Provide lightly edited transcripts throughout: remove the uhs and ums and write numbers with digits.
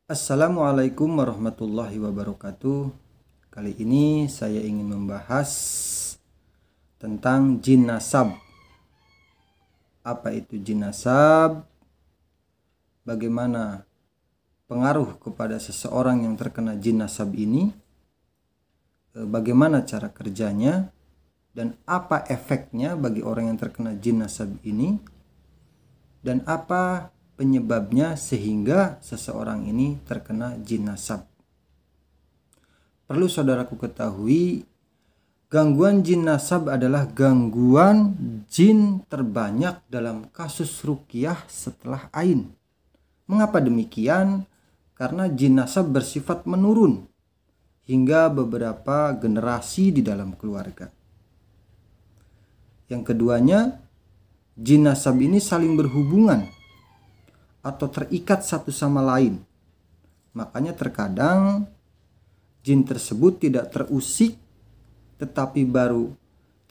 Assalamualaikum warahmatullahi wabarakatuh. Kali ini saya ingin membahas tentang jin nasab. Apa itu jin nasab? Bagaimana pengaruh kepada seseorang yang terkena jin nasab ini? Bagaimana cara kerjanya? Dan apa efeknya bagi orang yang terkena jin nasab ini? Dan apa penyebabnya sehingga seseorang ini terkena jin nasab? Perlu saudaraku ketahui, gangguan jin nasab adalah gangguan jin terbanyak dalam kasus ruqyah setelah ain. Mengapa demikian? Karena jin nasab bersifat menurun hingga beberapa generasi di dalam keluarga. Yang keduanya, jin nasab ini saling berhubungan atau terikat satu sama lain. Makanya terkadang jin tersebut tidak terusik tetapi baru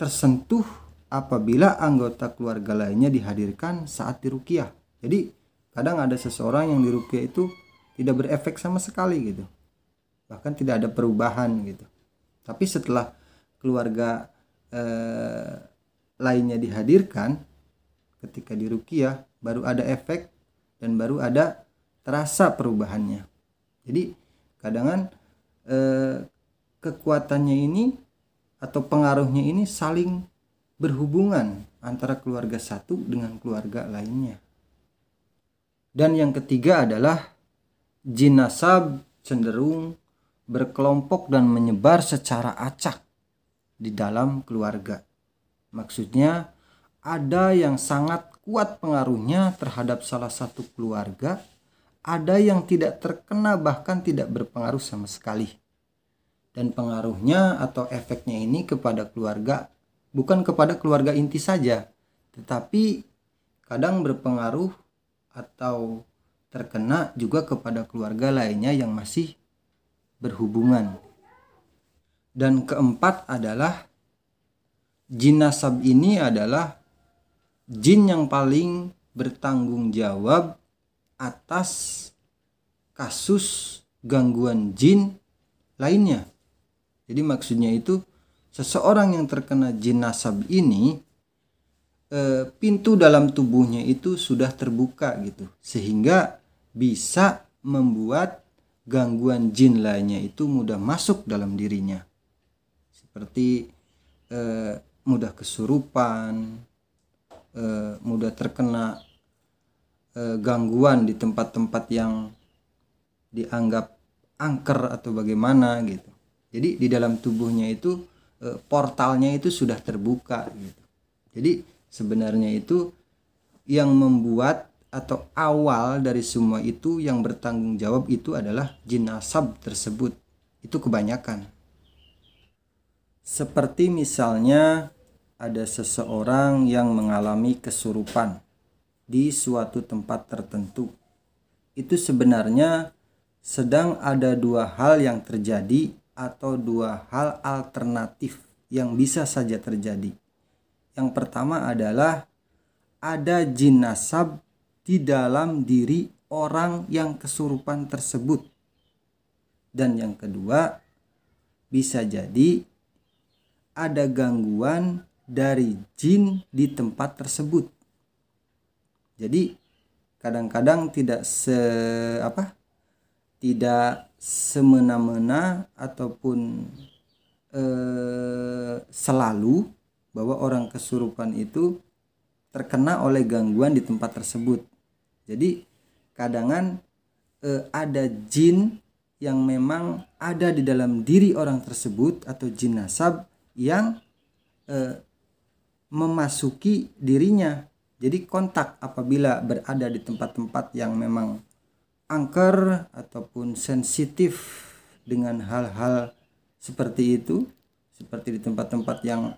tersentuh apabila anggota keluarga lainnya dihadirkan saat diruqyah. Jadi kadang ada seseorang yang diruqyah itu tidak berefek sama sekali gitu. Bahkan tidak ada perubahan gitu. Tapi setelah keluarga lainnya dihadirkan ketika diruqyah baru ada efek dan baru ada terasa perubahannya. Jadi kadang kekuatannya ini atau pengaruhnya ini saling berhubungan antara keluarga satu dengan keluarga lainnya. Dan yang ketiga adalah jin nasab cenderung berkelompok dan menyebar secara acak di dalam keluarga. Maksudnya ada yang sangat kuat pengaruhnya terhadap salah satu keluarga, ada yang tidak terkena bahkan tidak berpengaruh sama sekali. Dan pengaruhnya atau efeknya ini kepada keluarga, bukan kepada keluarga inti saja, tetapi kadang berpengaruh atau terkena juga kepada keluarga lainnya yang masih berhubungan. Dan keempat adalah jin nasab ini adalah jin yang paling bertanggung jawab atas kasus gangguan jin lainnya. Jadi maksudnya itu seseorang yang terkena jin nasab ini pintu dalam tubuhnya itu sudah terbuka gitu, sehingga bisa membuat gangguan jin lainnya itu mudah masuk dalam dirinya. Seperti mudah kesurupan, mudah terkena gangguan di tempat-tempat yang dianggap angker atau bagaimana gitu. Jadi di dalam tubuhnya itu portalnya itu sudah terbuka gitu. Jadi sebenarnya itu yang membuat atau awal dari semua itu yang bertanggung jawab itu adalah jin nasab tersebut. Itu kebanyakan. Seperti misalnya ada seseorang yang mengalami kesurupan di suatu tempat tertentu. Itu sebenarnya sedang ada dua hal yang terjadi atau dua hal alternatif yang bisa saja terjadi. Yang pertama adalah ada jin nasab di dalam diri orang yang kesurupan tersebut. Dan yang kedua, bisa jadi ada gangguan dari jin di tempat tersebut. Jadi kadang-kadang tidak semena-mena ataupun selalu bahwa orang kesurupan itu terkena oleh gangguan di tempat tersebut. Jadi kadang ada jin yang memang ada di dalam diri orang tersebut atau jin nasab yang memasuki dirinya. Jadi kontak apabila berada di tempat-tempat yang memang angker ataupun sensitif dengan hal-hal seperti itu, seperti di tempat-tempat yang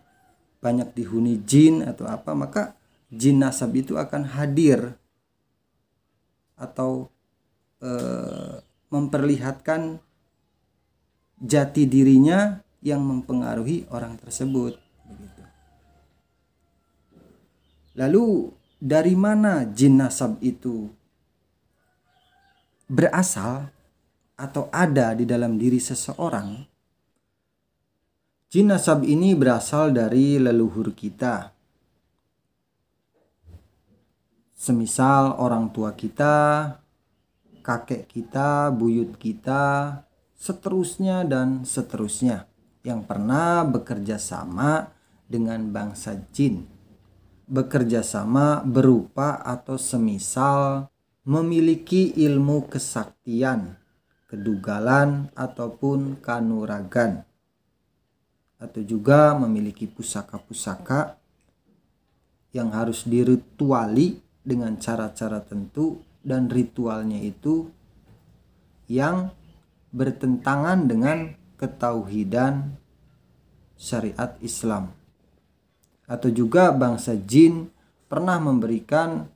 banyak dihuni jin atau apa, maka jin nasab itu akan hadir atau memperlihatkan jati dirinya yang mempengaruhi orang tersebut. Begitu. Lalu dari mana jin nasab itu berasal? atau ada di dalam diri seseorang, jin nasab ini berasal dari leluhur kita. Semisal orang tua kita, kakek kita, buyut kita, seterusnya dan seterusnya yang pernah bekerja sama dengan bangsa jin. Bekerja sama berupa atau semisal memiliki ilmu kesaktian, kedugalan ataupun kanuragan, atau juga memiliki pusaka-pusaka yang harus dirituali dengan cara-cara tentu, dan ritualnya itu yang bertentangan dengan ketauhidan syariat Islam. Atau juga bangsa jin pernah memberikan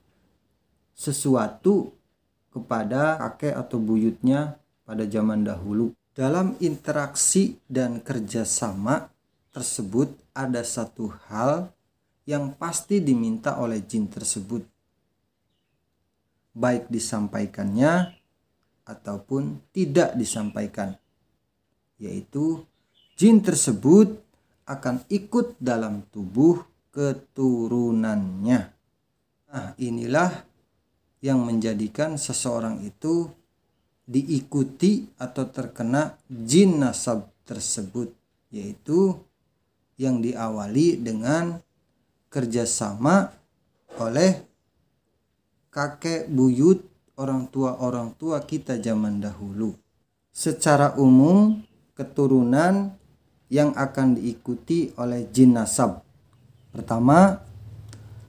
sesuatu kepada kakek atau buyutnya pada zaman dahulu. Dalam interaksi dan kerjasama tersebut ada satu hal yang pasti diminta oleh jin tersebut, baik disampaikannya ataupun tidak disampaikan, yaitu jin tersebut akan ikut dalam tubuh keturunannya. Nah, inilah yang menjadikan seseorang itu diikuti atau terkena jin nasab tersebut, yaitu yang diawali dengan kerjasama oleh kakek buyut orang tua kita zaman dahulu. Secara umum, keturunan yang akan diikuti oleh jin nasab, pertama,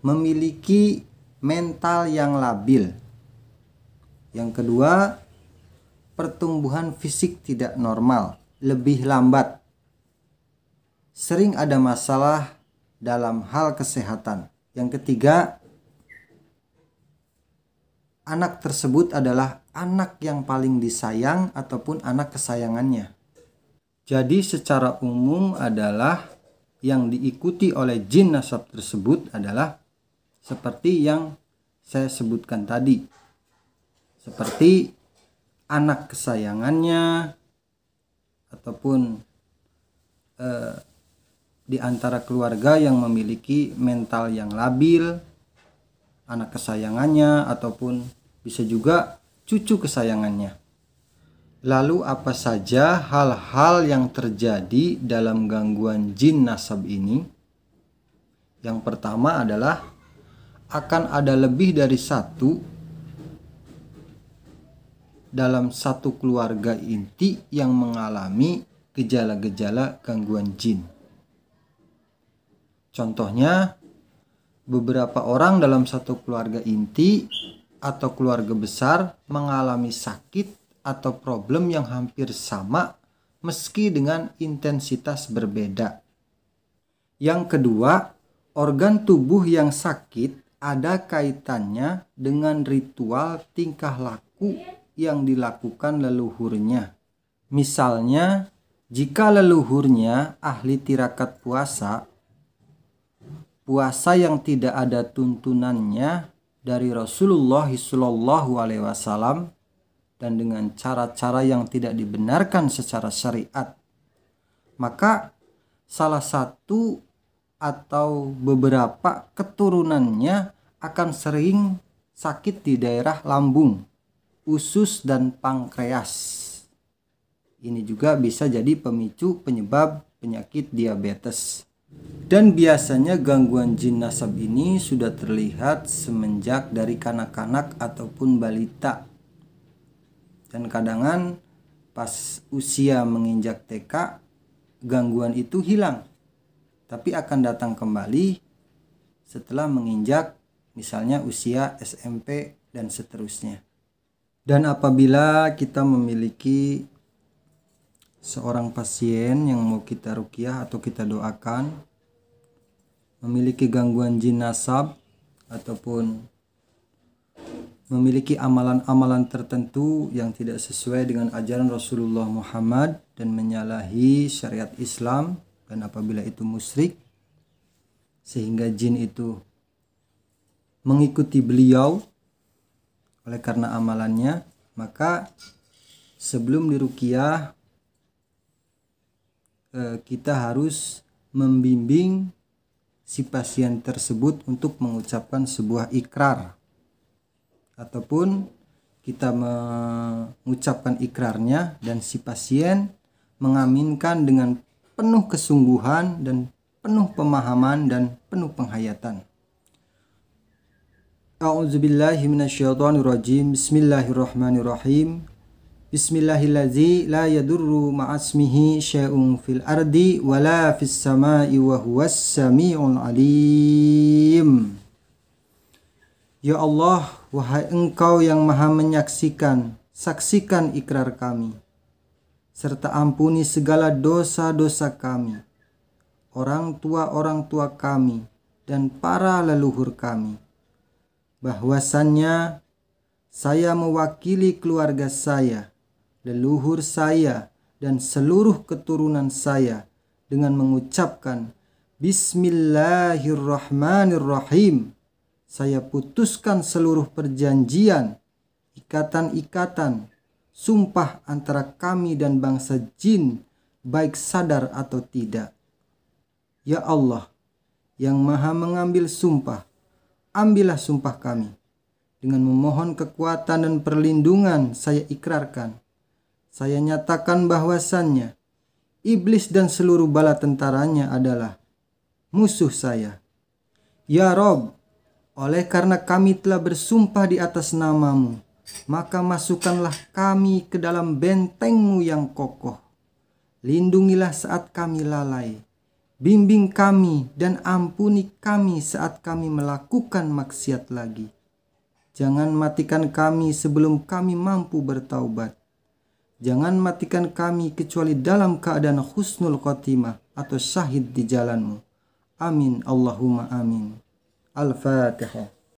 memiliki mental yang labil. Yang kedua, pertumbuhan fisik tidak normal, lebih lambat. Sering ada masalah dalam hal kesehatan. Yang ketiga, anak tersebut adalah anak yang paling disayang ataupun anak kesayangannya. Jadi secara umum adalah yang diikuti oleh jin nasab tersebut adalah seperti yang saya sebutkan tadi. Seperti anak kesayangannya ataupun di antara keluarga yang memiliki mental yang labil, anak kesayangannya ataupun bisa juga cucu kesayangannya. Lalu apa saja hal-hal yang terjadi dalam gangguan jin nasab ini? Yang pertama adalah akan ada lebih dari satu dalam satu keluarga inti yang mengalami gejala-gejala gangguan jin. Contohnya, beberapa orang dalam satu keluarga inti atau keluarga besar mengalami sakit atau problem yang hampir sama meski dengan intensitas berbeda. Yang kedua, organ tubuh yang sakit ada kaitannya dengan ritual tingkah laku yang dilakukan leluhurnya. Misalnya, jika leluhurnya ahli tirakat puasa yang tidak ada tuntunannya dari Rasulullah SAW dan dengan cara-cara yang tidak dibenarkan secara syariat, maka salah satu atau beberapa keturunannya akan sering sakit di daerah lambung, usus, dan pankreas. Ini juga bisa jadi pemicu penyebab penyakit diabetes. Dan biasanya gangguan jin nasab ini sudah terlihat semenjak dari kanak-kanak ataupun balita. Dan kadang pas usia menginjak TK, gangguan itu hilang. Tapi akan datang kembali setelah menginjak misalnya usia SMP dan seterusnya. Dan apabila kita memiliki seorang pasien yang mau kita ruqyah atau kita doakan memiliki gangguan jin nasab ataupun memiliki amalan-amalan tertentu yang tidak sesuai dengan ajaran Rasulullah Muhammad dan menyalahi syariat Islam, dan apabila itu musyrik sehingga jin itu mengikuti beliau oleh karena amalannya, maka sebelum diruqyah kita harus membimbing si pasien tersebut untuk mengucapkan sebuah ikrar, ataupun kita mengucapkan ikrarnya dan si pasien mengaminkan dengan penuh kesungguhan dan penuh pemahaman dan penuh penghayatan. A'udzubillahi minasyaitonirrajim. Bismillahirrahmanirrahim. Bismillahilladzi la yadurru ma'asmihi syai'un fil ardi wala fis sama'i wa huwas sami'ul alim. Ya Allah, wahai Engkau yang Maha menyaksikan, saksikan ikrar kami, serta ampuni segala dosa-dosa kami, orang tua kami, dan para leluhur kami, bahwasannya saya mewakili keluarga saya, leluhur saya, dan seluruh keturunan saya dengan mengucapkan Bismillahirrahmanirrahim. Saya putuskan seluruh perjanjian, ikatan-ikatan, sumpah antara kami dan bangsa jin, baik sadar atau tidak. Ya Allah, yang Maha mengambil sumpah, ambillah sumpah kami. Dengan memohon kekuatan dan perlindungan saya ikrarkan. Saya nyatakan bahwasannya iblis dan seluruh bala tentaranya adalah musuh saya. Ya Rob, oleh karena kami telah bersumpah di atas nama-Mu, maka masukkanlah kami ke dalam benteng-Mu yang kokoh. Lindungilah saat kami lalai. Bimbing kami dan ampuni kami saat kami melakukan maksiat lagi. Jangan matikan kami sebelum kami mampu bertaubat. Jangan matikan kami kecuali dalam keadaan husnul khotimah atau syahid di jalan-Mu. Amin Allahumma amin. Al-Fatihah.